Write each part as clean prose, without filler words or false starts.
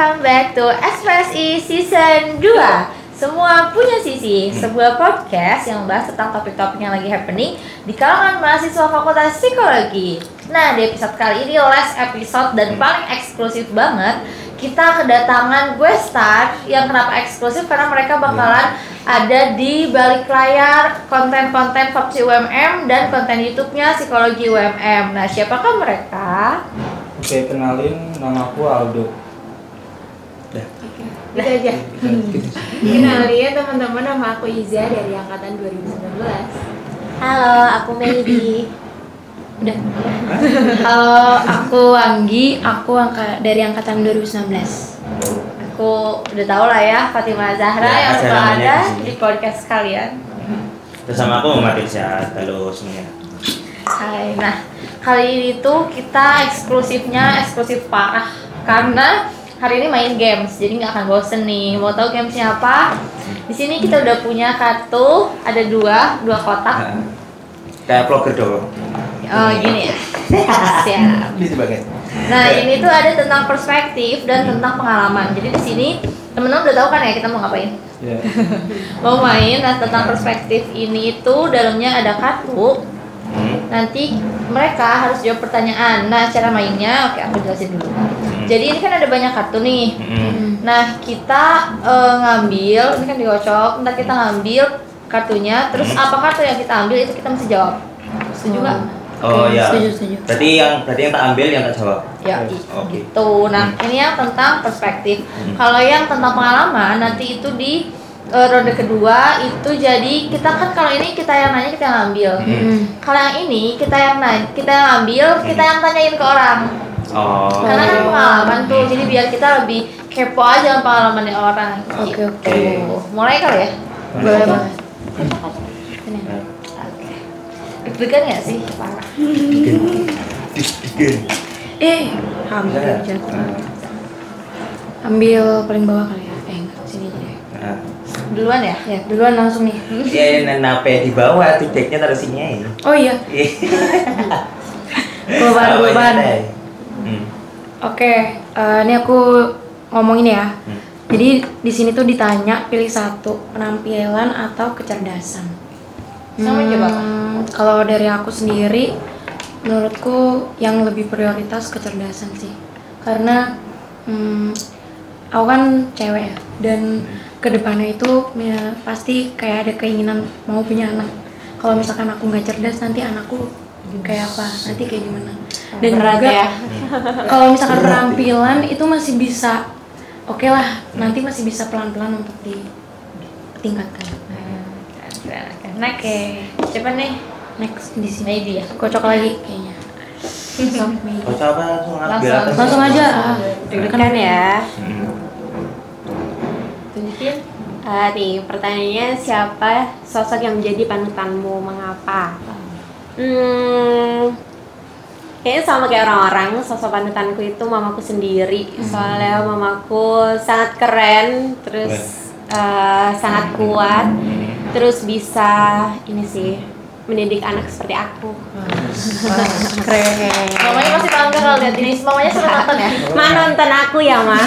welcome back to SPSI Season 2. Semua punya sisi, sebuah podcast yang membahas tentang topik-topik yang lagi happening di kalangan mahasiswa Fakultas Psikologi. Nah, di episode kali ini last episode dan paling eksklusif banget, kita kedatangan guest star yang kenapa eksklusif karena mereka bakalan ada di balik layar konten-konten Fapsi UMM dan konten YouTube-nya Psikologi UMM. Nah, siapakah mereka? Oke, kenalin, nama aku Aldo. Gitu aja. Kenalin teman-teman, nama aku Iza dari angkatan 2019. Halo, aku Medi. Udah. Halo, aku Anggi. Aku dari angkatan 2019. Aku udah tau lah ya, Fatimah Zahra Ya, yang suka namanya ada di sini. di podcast kalian. Bersama aku Muhammad Irsyad. Halo semuanya. Hai. Nah, kali ini tuh kita eksklusif parah karena hari ini main games, jadi nggak akan bosen nih. Mau tahu gamesnya apa? Di sini kita udah punya kartu, ada dua kotak. Kayak vlogger dong. Oh gini ya. Siap. Ini sebagai. Nah ini tuh ada tentang perspektif dan tentang pengalaman. Jadi di sini temen-temen udah tahu kan ya kita mau ngapain? Ya. Mau main. Nah tentang perspektif ini itu dalamnya ada kartu. Nanti mereka harus jawab pertanyaan. Nah cara mainnya, oke aku jelasin dulu. Jadi ini kan ada banyak kartu nih. Nah kita ngambil, ini kan dikocok. Ntar kita ngambil kartunya. Terus apa kartu yang kita ambil itu kita mesti jawab. Setuju nggak? Oh ya. Setuju. Berarti yang tak ambil yang tak jawab. Ya, Oke. gitu. Nah, ini yang tentang perspektif. Kalau yang tentang pengalaman nanti itu di ronde kedua itu jadi kita kan kalau ini kita yang nanya kita yang ambil. Kalau yang ini kita yang ambil, kita yang tanyain ke orang. Oh. Karena kan pengalaman tuh, jadi biar kita lebih kepo aja sama pengalamannya orang. Gitu. Mulai kali ya? Boleh banget. Ini. Oke. Deg-degan nggak sih? Parah. Hampir Ya. jatuh. Ambil paling bawah kali ya. Enggak, sini aja deh. Nah. Duluan ya? Ya, duluan langsung nih. Ya, nape di bawah, tidaknya taruh sini aja. Oh iya, beban. Oke, ini aku ngomongin ya. Jadi di sini tuh ditanya pilih satu, penampilan atau kecerdasan. Sama aja, Bapak. Kalau dari aku sendiri, menurutku yang lebih prioritas kecerdasan sih. Karena aku kan cewek ya, dan kedepannya itu ya, pasti kayak ada keinginan mau punya anak. Kalau misalkan aku nggak cerdas, nanti anakku kayak apa? Nanti kayak gimana? Dan Berat juga ya. kalau misalkan penampilan itu masih bisa, oke lah, nanti masih bisa pelan-pelan untuk ditingkatkan. Next. Siapa nih? Next di sini. Medi ya? Kocok lagi kayaknya. Oh, coba Langsung aja. Deg-degan ya. Tunjukin. Nih pertanyaannya, siapa sosok yang menjadi panutanmu, mengapa? Kayaknya sama kayak orang-orang, sosok panutanku itu mamaku sendiri. Soalnya mamaku sangat keren, terus sangat kuat, terus bisa ini sih mendidik anak seperti aku. Keren. Mamanya masih bangga kalau lihat ini. Mamanya sering nonton ya? Ma nonton aku ya, Ma.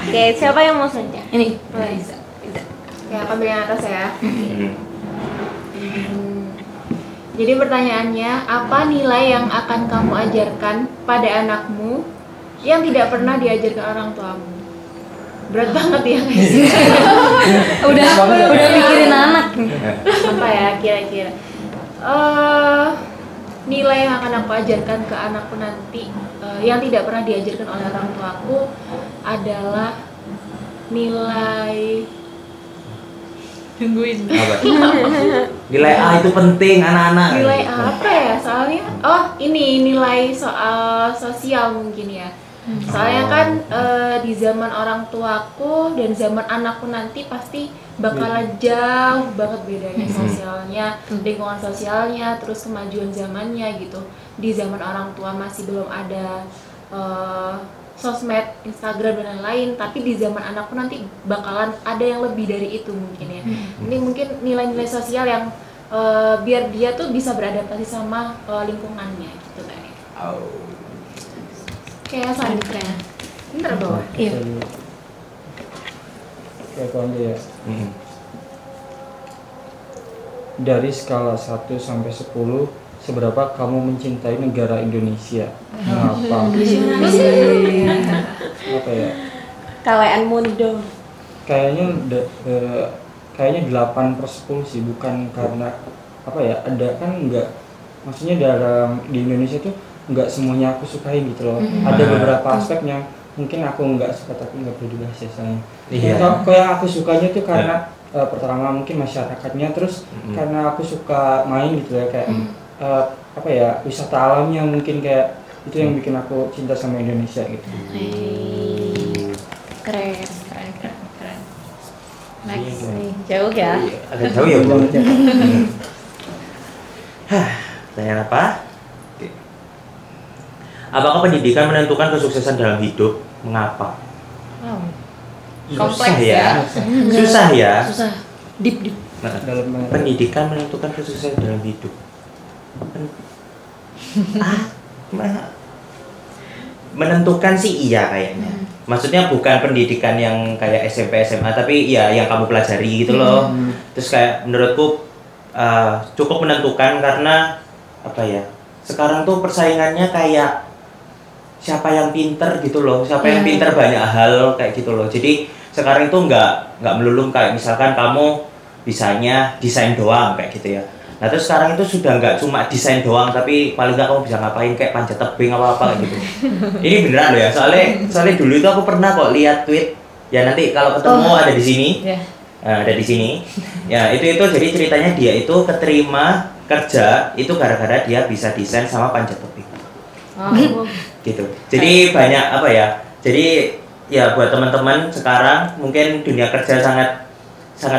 Oke, siapa yang mau saja? Ini. Bisa. Ya, ambil yang atas ya. Jadi pertanyaannya, apa nilai yang akan kamu ajarkan pada anakmu yang tidak pernah diajarkan orang tuamu? Berat banget ya guys. udah mikirin anak. Apa ya kira-kira? Nilai yang akan aku ajarkan ke anakku nanti yang tidak pernah diajarkan oleh orang tuaku adalah nilai Tungguin. Nilai A itu penting anak-anak. nilai apa ya? Soalnya ini nilai soal sosial mungkin ya. Soalnya kan di zaman orang tuaku dan zaman anakku nanti pasti bakalan jauh banget bedanya sosialnya, lingkungan sosialnya, terus kemajuan zamannya gitu. Di zaman orang tua masih belum ada sosmed, Instagram dan lain-lain, tapi di zaman anakku nanti bakalan ada yang lebih dari itu mungkin ya. Ini mungkin nilai-nilai sosial yang biar dia tuh bisa beradaptasi sama lingkungannya gitu kan. Kayak selanjutnya. Bentar bawa. Iya. Oke, aku ambil ya. Mm-mm. Dari skala 1 sampai 10, seberapa kamu mencintai negara Indonesia? Kenapa? Apa ya? Kalean mundo. Kayaknya 8/10 sih, bukan karena apa ya, ada kan enggak, maksudnya di Indonesia tuh enggak semuanya aku sukain gitu loh. Ada beberapa aspeknya mungkin aku enggak suka tapi enggak perlu dibahas ya sayang. Iya. Kalau yang aku sukanya tuh karena pertama mungkin masyarakatnya, terus karena aku suka main gitu ya, kayak apa ya, wisata alamnya mungkin, kayak itu yang bikin aku cinta sama Indonesia gitu. Keren. Next nih, jauh ya. Agak jauh ya Bu. Pertanyaan apa? Oke. Apakah pendidikan menentukan kesuksesan dalam hidup? Mengapa? Wow. Susah Kompleks ya. Susah ya. Susah. Deep. Nah, Dalam pendidikan menentukan kesuksesan dalam hidup. Menentukan sih iya kayaknya. Maksudnya bukan pendidikan yang kayak SMP SMA, tapi ya yang kamu pelajari gitu loh. Terus kayak menurutku cukup menentukan karena apa ya? Sekarang tuh persaingannya kayak siapa yang pinter gitu loh, siapa yang pinter banyak hal kayak gitu loh. Jadi sekarang itu nggak melulu kayak misalkan kamu bisanya desain doang kayak gitu ya. Nah terus sekarang itu sudah nggak cuma desain doang, tapi paling nggak kamu bisa ngapain kayak panjat tebing apa kayak gitu. Ini beneran loh ya, soalnya dulu itu aku pernah kok lihat tweet ya, nanti kalau ketemu ada di sini, ada di sini. Ya itu jadi ceritanya dia itu keterima kerja itu gara-gara dia bisa desain sama panjat tebing. Gitu. Jadi banyak apa ya? Jadi ya buat teman-teman sekarang mungkin dunia kerja sangat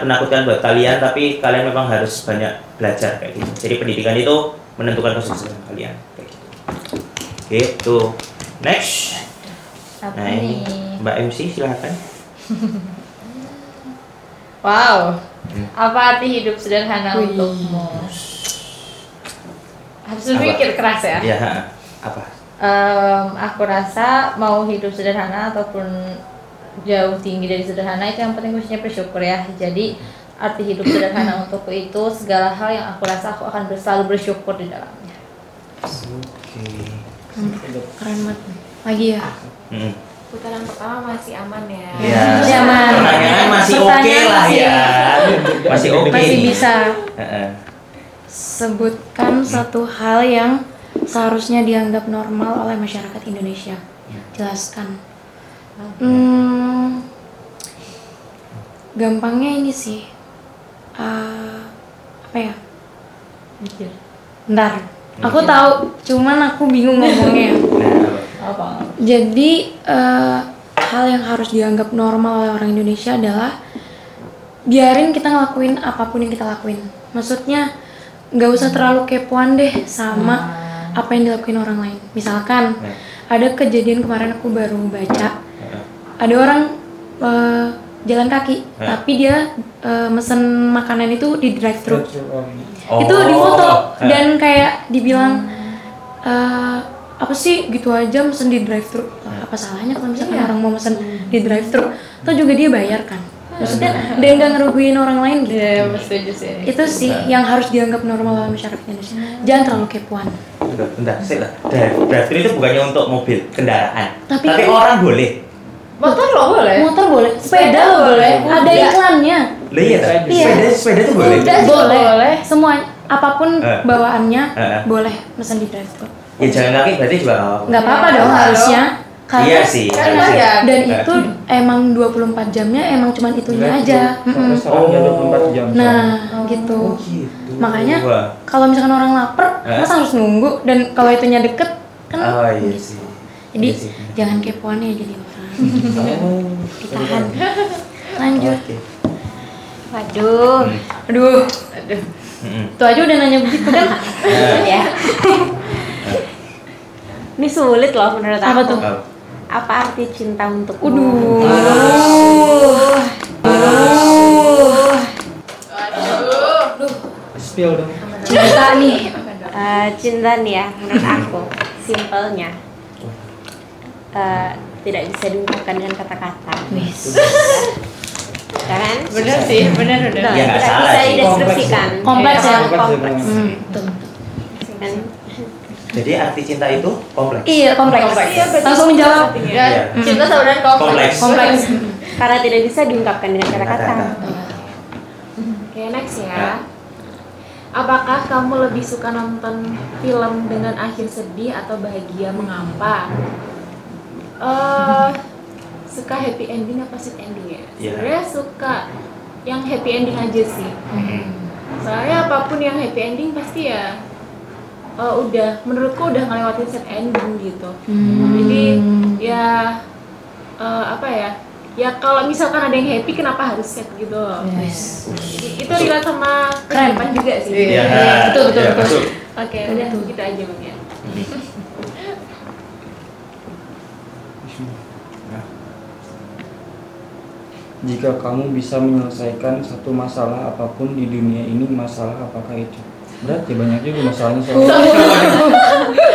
menakutkan buat kalian, tapi kalian memang harus banyak belajar kayak gitu. Jadi pendidikan itu menentukan kesuksesan kalian kayak gitu. Gitu. Next. Apa Nah ini nih? Mbak MC silakan. Wow. Apa arti hidup sederhana untukmu? Harus berpikir keras ya. Iya. Apa? Aku rasa mau hidup sederhana ataupun jauh tinggi dari sederhana, itu yang penting khususnya bersyukur ya. Jadi arti hidup sederhana untukku itu segala hal yang aku rasa aku akan selalu bersyukur di dalamnya. Oke. Keren banget. Lagi ya. Putaran pertama masih aman ya. Ya. Aman. Pertanyaan masih oke Pertanyaan lah masih- ya. Masih oke. Masih bisa. Sebutkan satu hal yang seharusnya dianggap normal oleh masyarakat Indonesia. Jelaskan. Gampangnya ini sih. Apa ya? Mikir. Bentar. Aku tahu, cuman aku bingung ngomongnya. Apa? Jadi hal yang harus dianggap normal oleh orang Indonesia adalah biarin kita ngelakuin apapun yang kita lakuin. Maksudnya nggak usah terlalu kepoan deh sama apa yang dilakuin orang lain. Misalkan ada kejadian kemarin aku baru baca, ada orang jalan kaki, tapi dia mesen makanan itu di drive-thru. Itu difoto dan kayak dibilang apa sih gitu aja mesen di drive-thru. Apa salahnya kalau misalkan orang mau mesen di drive-thru? Toh juga dia bayar kan. Maksudnya dia nggak ngerugiin orang lain gitu. Iya, setuju sih. Itu sih yang harus dianggap normal oleh masyarakat Indonesia. Jangan terlalu kepoan. Bentar, drive-thru itu bukannya untuk mobil, kendaraan. Tapi orang boleh. Motor lo boleh? Motor boleh, sepeda lo boleh. Ada iklannya. Lah iya, sepeda itu boleh. Udah boleh. Semua apapun bawaannya boleh mesen di drive-thru. Ya jalan kaki berarti juga Nggak apa-apa dong harusnya. Karena Iya sih. Kan iya sih. bayar. dan itu emang 24 jamnya emang cuman itunya aja. Restorannya 24 jam. Nah, gitu. Gitu. Makanya Wah. kalau misalkan orang lapar, masa harus nunggu, dan kalau itunya deket kan Oh iya gitu. sih. Jadi Iya sih. jangan kepoan ya jadi orang. Oh, Ditahan. Lanjut. Oke. Waduh. Aduh, Mm-mm. tuh aja udah nanya begitu kan? Ya. Ini sulit loh menurut Apa aku. tuh? Oh. Apa arti cinta untukmu? Spill dong. Cinta nih. Cinta nih ya menurut aku simpelnya tidak bisa diungkapkan dengan kata-kata. Ya kan? Bener sih, bener. Nah, Ya, nggak tidak salah bisa sih. dideskripsikan. Kompleks ya. Kompleks. Betul. Kan? Jadi arti cinta itu kompleks. Iya, kompleks. Iya, berarti Langsung menjawab. Ya, cinta saudara kompleks. Kompleks. Karena tidak bisa diungkapkan dengan kata-kata. Oke, next ya. Apakah kamu lebih suka nonton film dengan akhir sedih atau bahagia? Mengapa? Suka happy ending apa sweet ending ya? Iya. Sebenarnya suka yang happy ending aja sih. Soalnya apapun yang happy ending pasti ya menurutku udah ngelewatin sad ending gitu. Jadi ya apa ya? Ya kalau misalkan ada yang happy kenapa harus sad gitu loh. Jadi, itu relate sama kehidupan juga sih. Iya. Betul. Oke, udah gitu aja Bang ya. Jika kamu bisa menyelesaikan satu masalah apapun di dunia ini, masalah apakah itu? Berat ya, banyak juga masalahnya soalnya.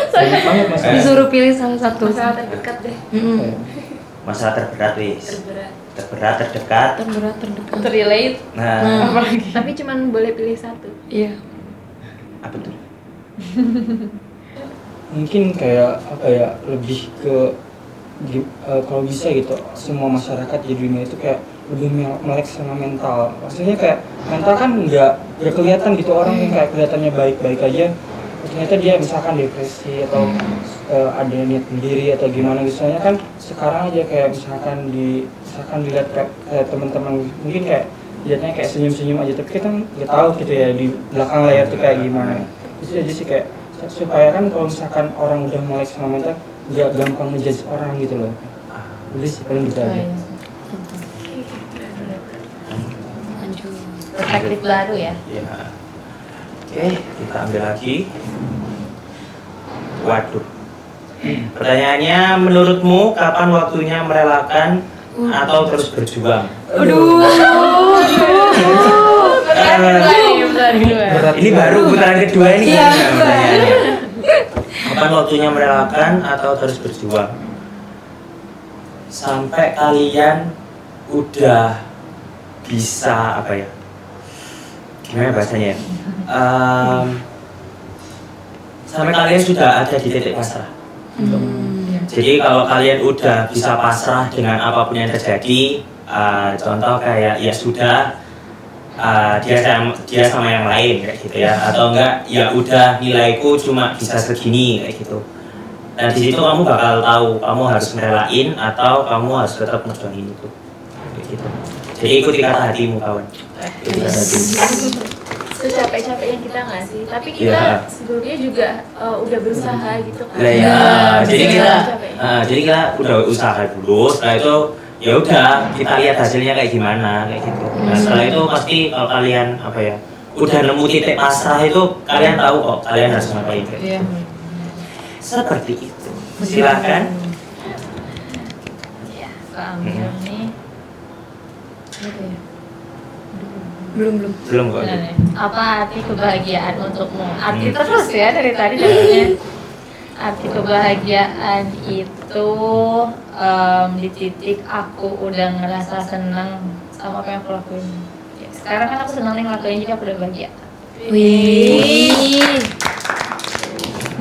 Banyak banget masalah. Disuruh pilih salah satu. Masalah terdekat deh. Masalah terberat wis. Terberat, terdekat. Terberat, terdekat. Relate. Nah, Tapi cuman boleh pilih satu. Iya. apa tuh? Mungkin kayak apa ya, lebih ke kalau bisa gitu, semua masyarakat di dunia itu kayak lebih melek sama mental. Maksudnya kayak mental kan nggak kelihatan gitu, orang yang kayak kelihatannya baik-baik aja, ternyata dia misalkan depresi atau ada niat sendiri atau gimana gitu. Soalnya kan sekarang aja kayak misalkan dilihat kayak teman-teman mungkin kayak lihatnya kayak senyum-senyum aja, tapi kita nggak tahu gitu ya di belakang layar tuh kayak gimana. Itu aja sih kayak supaya kan kalau misalkan orang udah melek sama mental nggak gampang ngejudge orang gitu loh. Udah sih paling gitu aja. Perspektif baru ya. Ya. Oke, kita ambil lagi. Waduh. Pertanyaannya, menurutmu kapan waktunya merelakan atau terus berjuang? Berat. Ini baru putaran kedua ini pertanyaannya. Kapan waktunya merelakan atau terus berjuang? Sampai kalian udah bisa apa ya? Gimana bahasanya? Sampai kalian sudah ada di titik pasrah. Jadi kalau kalian udah bisa pasrah dengan apapun yang terjadi, contoh kayak ya sudah dia sama yang lain kayak gitu ya, atau enggak ya udah nilaiku cuma bisa segini kayak gitu. Dan di situ kamu bakal tahu kamu harus merelain atau kamu harus tetap ngejuangin itu kayak gitu. Jadi ikuti kata hatimu kawan. Ikuti kata hatimu. Secapek-capeknya kita nggak sih? Tapi kita sebelumnya juga udah berusaha gitu kan. Nah, ya, jadi kita udah usaha dulu. Setelah itu ya udah kita lihat hasilnya kayak gimana kayak gitu. Nah setelah itu pasti kalau kalian apa ya udah nemu titik pasrah itu kalian tahu kok kalian harus ngapain kayak gitu. Seperti itu. Silakan. Ya, ambil nih. Belum kok. Apa arti kebahagiaan untukmu? Arti terus ya dari tadi jadinya. Arti kebahagiaan itu di titik aku udah ngerasa seneng sama apa yang aku lakuin. Ya, sekarang kan aku seneng nih ngelakuin, jadi aku udah bahagia. Wih.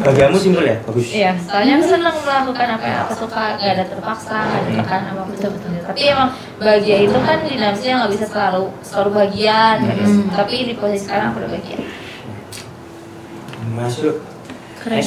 Bagianmu simpel ya, bagus. Iya, soalnya aku seneng melakukan apa yang aku suka, gak ada terpaksa, gak ada tekanan apapun sebetulnya. Tapi emang bahagia itu kan dinamisnya nggak bisa selalu bahagian. Tapi di posisi sekarang aku udah bahagia. Masuk. Keren.